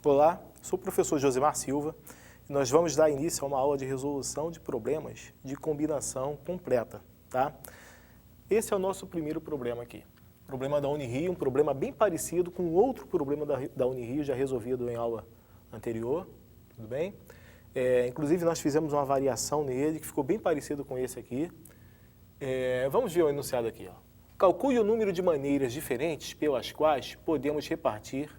Olá, sou o professor Josimar Silva e nós vamos dar início a uma aula de resolução de problemas de combinação completa, tá? Esse é o nosso primeiro problema aqui. Problema da Unirio, um problema bem parecido com outro problema da Unirio já resolvido em aula anterior, tudo bem? Inclusive nós fizemos uma variação nele que ficou bem parecido com esse aqui. Vamos ver o enunciado aqui, ó. Calcule o número de maneiras diferentes pelas quais podemos repartir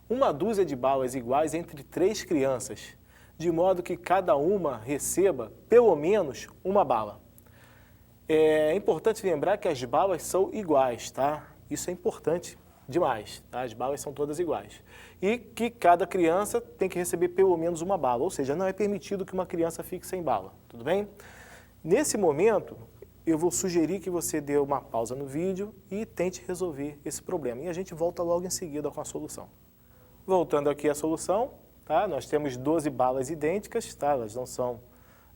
uma dúzia de balas iguais entre 3 crianças, de modo que cada uma receba pelo menos uma bala. É importante lembrar que as balas são iguais, tá? Isso é importante demais, tá? As balas são todas iguais. E que cada criança tem que receber pelo menos uma bala, ou seja, não é permitido que uma criança fique sem bala, tudo bem? Nesse momento, eu vou sugerir que você dê uma pausa no vídeo e tente resolver esse problema. E a gente volta logo em seguida com a solução. Voltando aqui à solução, tá? Nós temos 12 balas idênticas, tá? Elas não são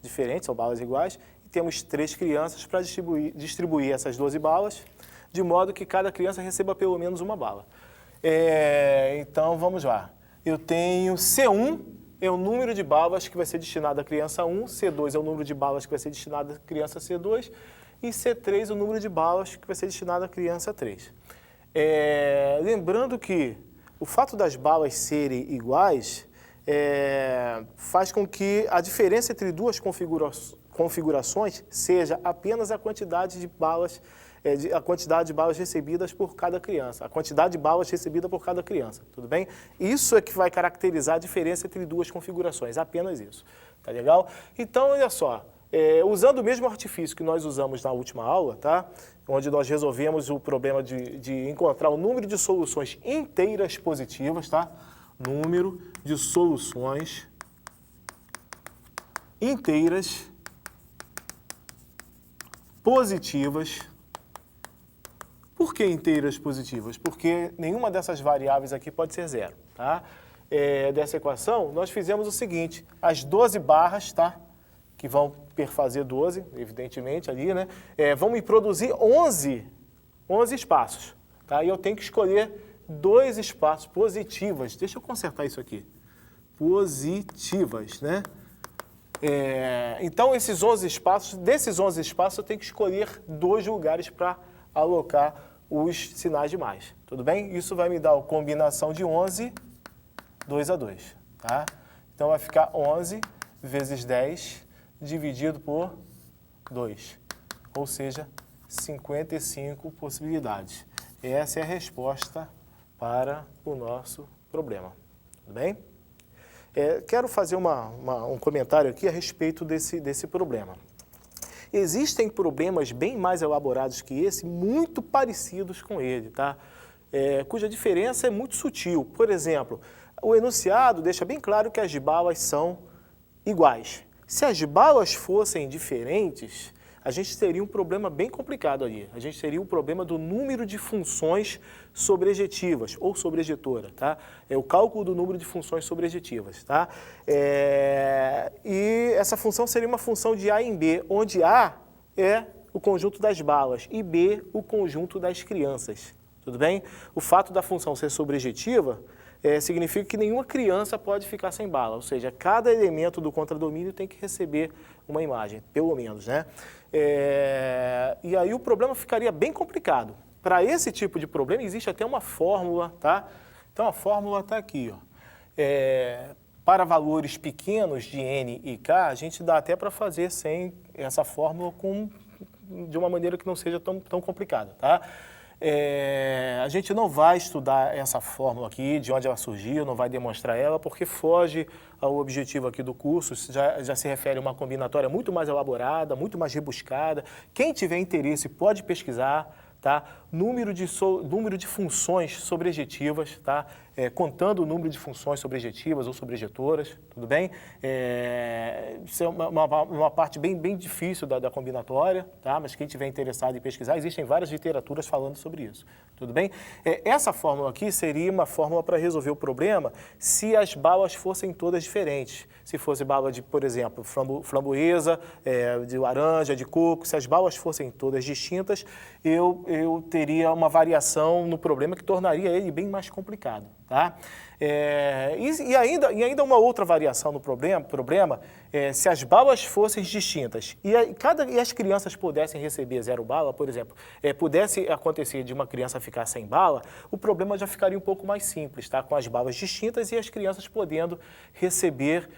diferentes, são balas iguais. E temos 3 crianças para distribuir essas 12 balas, de modo que cada criança receba pelo menos uma bala. Então, vamos lá. Eu tenho C1, é o número de balas que vai ser destinado à criança 1, C2 é o número de balas que vai ser destinado à criança C2, e C3 é o número de balas que vai ser destinado à criança 3. Lembrando que o fato das balas serem iguais faz com que a diferença entre duas configurações seja apenas a quantidade de balas, recebidas por cada criança, a quantidade de balas recebida por cada criança, tudo bem? Isso é que vai caracterizar a diferença entre duas configurações, apenas isso, tá legal? Então, olha só, usando o mesmo artifício que nós usamos na última aula, tá? Onde nós resolvemos o problema de encontrar o número de soluções inteiras positivas, tá? Número de soluções inteiras positivas. Por que inteiras positivas? Porque nenhuma dessas variáveis aqui pode ser zero, tá? Dessa equação, nós fizemos o seguinte, as 12 barras, tá? Que vão perfazer 12, evidentemente, ali, né? Vão me produzir 11 espaços, tá? E eu tenho que escolher 2 espaços positivas. Deixa eu consertar isso aqui. Positivas, né? Então, desses 11 espaços, eu tenho que escolher 2 lugares para alocar os sinais de mais, tudo bem? Isso vai me dar a combinação de 11, 2 a 2, tá? Então, vai ficar 11 vezes 10 dividido por 2, ou seja, 55 possibilidades. Essa é a resposta para o nosso problema, tudo bem? Quero fazer um comentário aqui a respeito desse problema. Existem problemas bem mais elaborados que esse, muito parecidos com ele, tá? Cuja diferença é muito sutil. Por exemplo, o enunciado deixa bem claro que as balas são iguais. Se as balas fossem diferentes, a gente teria um problema bem complicado ali. A gente teria um problema do número de funções sobrejetivas ou sobrejetora, tá? O cálculo do número de funções sobrejetivas, tá? E essa função seria uma função de A em B, onde A é o conjunto das balas e B o conjunto das crianças, tudo bem? O fato da função ser sobrejetiva significa que nenhuma criança pode ficar sem bala, ou seja, cada elemento do contradomínio tem que receber uma imagem, pelo menos, né? E aí o problema ficaria bem complicado. Para esse tipo de problema existe até uma fórmula, tá? Então a fórmula está aqui, ó. Para valores pequenos de n e k, a gente dá até para fazer sem essa fórmula de uma maneira que não seja tão complicada, tá? A gente não vai estudar essa fórmula aqui, de onde ela surgiu, não vai demonstrar ela, porque foge ao objetivo aqui do curso, já se refere a uma combinatória muito mais elaborada, muito mais rebuscada. Quem tiver interesse pode pesquisar, tá? Número de funções sobrejetivas, tá? Contando o número de funções sobrejetivas ou sobrejetoras, tudo bem? Isso é uma parte bem difícil da combinatória, tá? Mas quem tiver interessado em pesquisar, existem várias literaturas falando sobre isso, tudo bem? Essa fórmula aqui seria uma fórmula para resolver o problema se as balas fossem todas diferentes. Se fosse bala de, por exemplo, framboesa, de laranja, de coco, se as balas fossem todas distintas, eu teria uma variação no problema que tornaria ele bem mais complicado, tá? E ainda uma outra variação no problema se as balas fossem distintas e as crianças pudessem receber 0 bala, por exemplo, pudesse acontecer de uma criança ficar sem bala, o problema já ficaria um pouco mais simples, tá? Com as balas distintas e as crianças podendo receber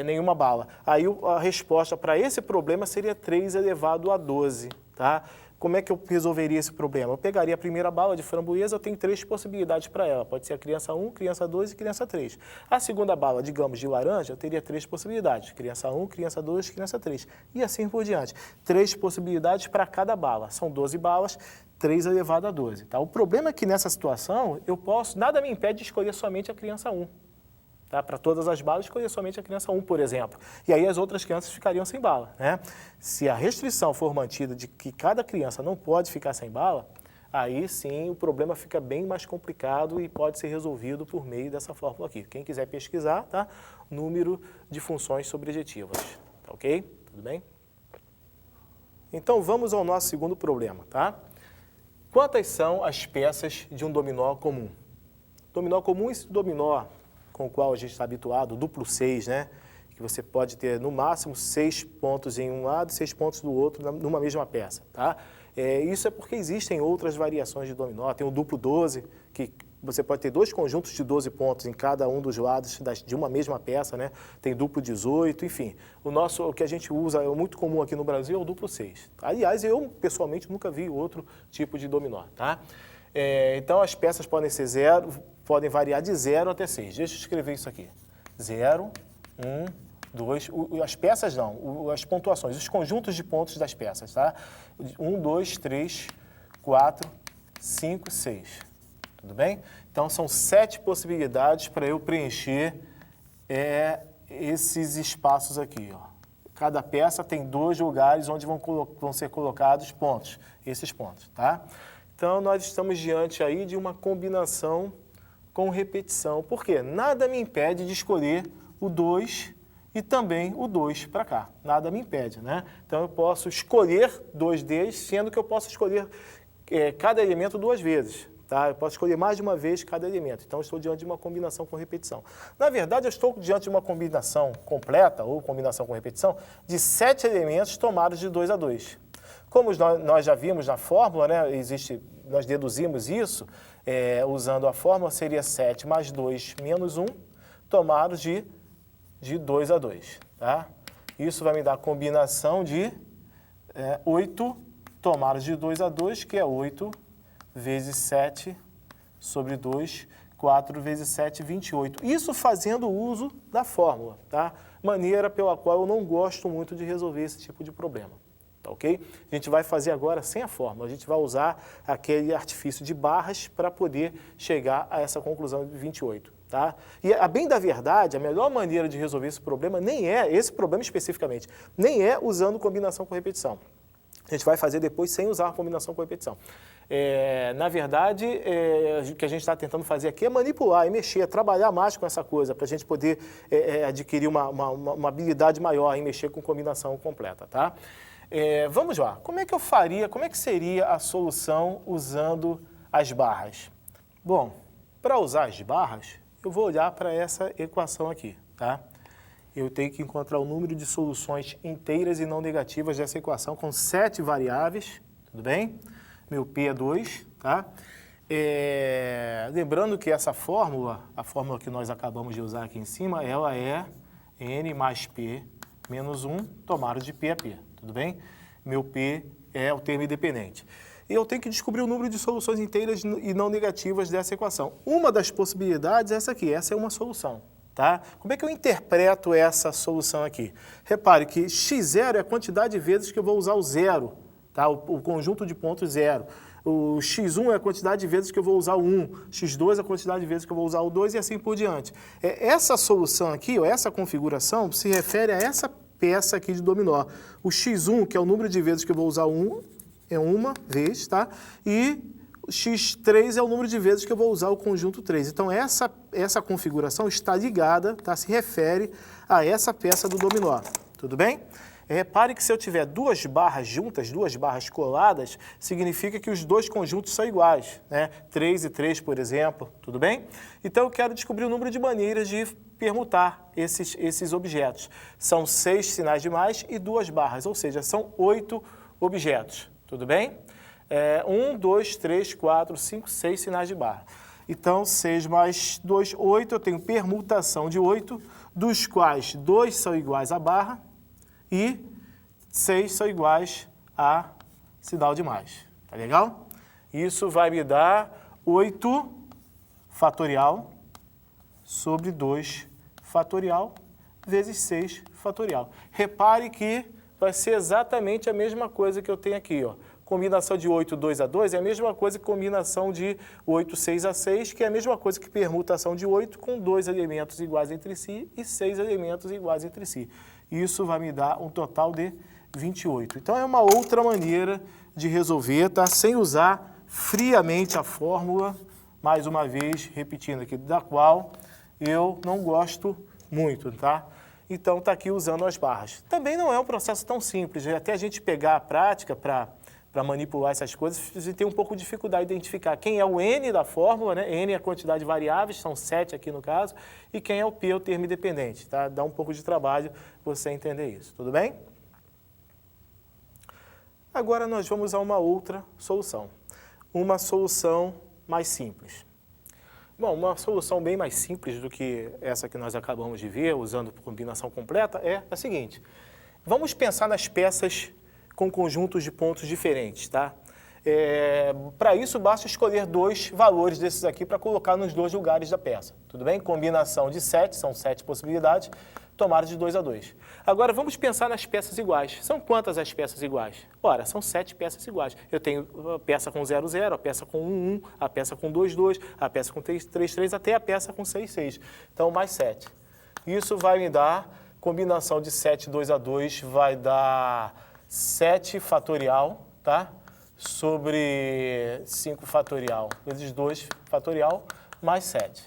nenhuma bala. Aí a resposta para esse problema seria 3 elevado a 12, tá? Como é que eu resolveria esse problema? Eu pegaria a primeira bala de framboesa, eu tenho 3 possibilidades para ela. Pode ser a criança 1, criança 2 e criança 3. A segunda bala, digamos, de laranja, eu teria 3 possibilidades. Criança 1, criança 2, criança 3. E assim por diante. 3 possibilidades para cada bala. São 12 balas, 3 elevado a 12. Tá? O problema é que nessa situação, nada me impede de escolher somente a criança 1. Tá? Para todas as balas, escolher somente a criança 1, por exemplo. E aí as outras crianças ficariam sem bala, né? Se a restrição for mantida de que cada criança não pode ficar sem bala, aí sim o problema fica bem mais complicado e pode ser resolvido por meio dessa fórmula aqui. Quem quiser pesquisar, tá? Número de funções sobrejetivas, tá ok? Tudo bem? Então vamos ao nosso segundo problema, tá? Quantas são as peças de um dominó comum? Dominó comum, esse dominó com o qual a gente está habituado, duplo 6, né? Que você pode ter no máximo 6 pontos em um lado e 6 pontos do outro numa mesma peça, tá? Isso é porque existem outras variações de dominó. Tem o duplo 12, que você pode ter 2 conjuntos de 12 pontos em cada um dos lados de uma mesma peça, né? Tem duplo 18, enfim. O que a gente usa, é muito comum aqui no Brasil, é o duplo 6. Aliás, eu pessoalmente nunca vi outro tipo de dominó, tá? Então as peças podem variar de 0 até 6. Deixa eu escrever isso aqui. 0, 1, 2, as peças não, as pontuações, os conjuntos de pontos das peças, tá? 1, 2, 3, 4, 5, 6. Tudo bem? Então são 7 possibilidades para eu preencher esses espaços aqui, ó. Cada peça tem 2 lugares onde vão ser colocados pontos, esses pontos, tá? Então, nós estamos diante aí de uma combinação com repetição. Por quê? Nada me impede de escolher o 2 e também o 2 para cá. Nada me impede, né? Então, eu posso escolher 2 deles, sendo que eu posso escolher cada elemento 2 vezes. Tá? Eu posso escolher mais de uma vez cada elemento. Então, eu estou diante de uma combinação com repetição. Na verdade, eu estou diante de uma combinação completa, ou combinação com repetição, de 7 elementos tomados de 2 a 2. Como nós já vimos na fórmula, né, nós deduzimos isso, usando a fórmula, seria 7 mais 2 menos 1, tomados de 2 a 2. Tá? Isso vai me dar a combinação de 8 tomados de 2 a 2, que é 8 vezes 7 sobre 2, 4 vezes 7, 28. Isso fazendo uso da fórmula, tá? Maneira pela qual eu não gosto muito de resolver esse tipo de problema. Tá ok? A gente vai fazer agora sem a fórmula, a gente vai usar aquele artifício de barras para poder chegar a essa conclusão de 28, tá? E a bem da verdade, a melhor maneira de resolver esse problema esse problema especificamente, nem é usando combinação com repetição. A gente vai fazer depois sem usar a combinação com repetição. Na verdade, o que a gente está tentando fazer aqui é manipular, mexer, trabalhar mais com essa coisa, para a gente poder adquirir uma habilidade maior em mexer com combinação completa, tá? Vamos lá, como é que seria a solução usando as barras? Bom, para usar as barras, eu vou olhar para essa equação aqui, tá? Eu tenho que encontrar o número de soluções inteiras e não negativas dessa equação com 7 variáveis, tudo bem? Meu P é 2, tá? Lembrando que essa fórmula, a fórmula que nós acabamos de usar aqui em cima, ela é N mais P menos 1 tomado de P a P. Tudo bem? Meu P é o termo independente. E eu tenho que descobrir o número de soluções inteiras e não negativas dessa equação. Uma das possibilidades é essa aqui, essa é uma solução. Tá? Como é que eu interpreto essa solução aqui? Repare que x0 é a quantidade de vezes que eu vou usar o zero, tá? O conjunto de pontos zero. O x1 é a quantidade de vezes que eu vou usar o 1, x2 é a quantidade de vezes que eu vou usar o 2 e assim por diante. Essa solução aqui, ou essa configuração, se refere a essa peça aqui de dominó. O x1, que é o número de vezes que eu vou usar o 1, é uma vez, tá? E x3 é o número de vezes que eu vou usar o conjunto 3. Então, essa configuração está ligada, tá? Se refere a essa peça do dominó. Tudo bem? Repare que se eu tiver duas barras juntas, duas barras coladas, significa que os dois conjuntos são iguais, né? 3 e 3, por exemplo, tudo bem? Então eu quero descobrir o número de maneiras de permutar esses objetos. São 6 sinais de mais e 2 barras, ou seja, são 8 objetos, tudo bem? 1, 2, 3, 4, 5, 6 sinais de barra. Então, 6 mais 2, 8, eu tenho permutação de 8, dos quais 2 são iguais a barra e 6 são iguais a sinal de mais. Tá legal? Isso vai me dar 8 fatorial sobre 2 fatorial vezes 6 fatorial. Repare que vai ser exatamente a mesma coisa que eu tenho aqui, ó. Combinação de 8, 2 a 2 é a mesma coisa que combinação de 8, 6 a 6, que é a mesma coisa que permutação de 8 com 2 elementos iguais entre si e 6 elementos iguais entre si. Isso vai me dar um total de 28. Então é uma outra maneira de resolver, tá? Sem usar friamente a fórmula, mais uma vez repetindo aqui, da qual eu não gosto muito, tá? Então está aqui usando as barras. Também não é um processo tão simples, até a gente pegar a prática para manipular essas coisas, a gente tem um pouco de dificuldade de identificar quem é o N da fórmula, né? N é a quantidade de variáveis, são 7 aqui no caso, e quem é o P, o termo independente, tá? Dá um pouco de trabalho você entender isso, tudo bem? Agora nós vamos a uma outra solução, uma solução mais simples. Bom, uma solução bem mais simples do que essa que nós acabamos de ver, usando combinação completa, é a seguinte. Vamos pensar nas peças com conjuntos de pontos diferentes, tá? Para isso, basta escolher 2 valores desses aqui para colocar nos 2 lugares da peça, tudo bem? Combinação de 7, são 7 possibilidades, tomadas de 2 a 2. Agora, vamos pensar nas peças iguais. São quantas as peças iguais? Ora, são 7 peças iguais. Eu tenho a peça com 0, 0, a peça com 1, 1, a peça com 2, 2, a peça com 3, 3, 3, até a peça com 6, 6. Então, mais 7. Isso vai me dar, combinação de 7, 2 a 2, vai dar 7 fatorial, tá? Sobre 5 fatorial vezes 2 fatorial mais 7.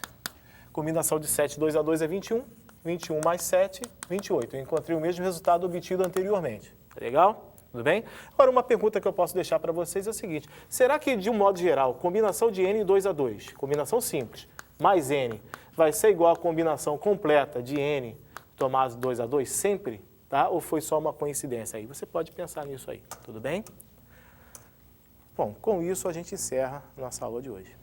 Combinação de 7, 2 a 2 é 21. 21 mais 7, 28. Eu encontrei o mesmo resultado obtido anteriormente. Tá legal? Tudo bem? Agora, uma pergunta que eu posso deixar para vocês é a seguinte. Será que, de um modo geral, combinação de N 2 a 2, combinação simples, mais N, vai ser igual a combinação completa de N tomado 2 a 2 sempre? Tá? Ou foi só uma coincidência aí? Você pode pensar nisso aí. Tudo bem? Bom, com isso a gente encerra nossa aula de hoje.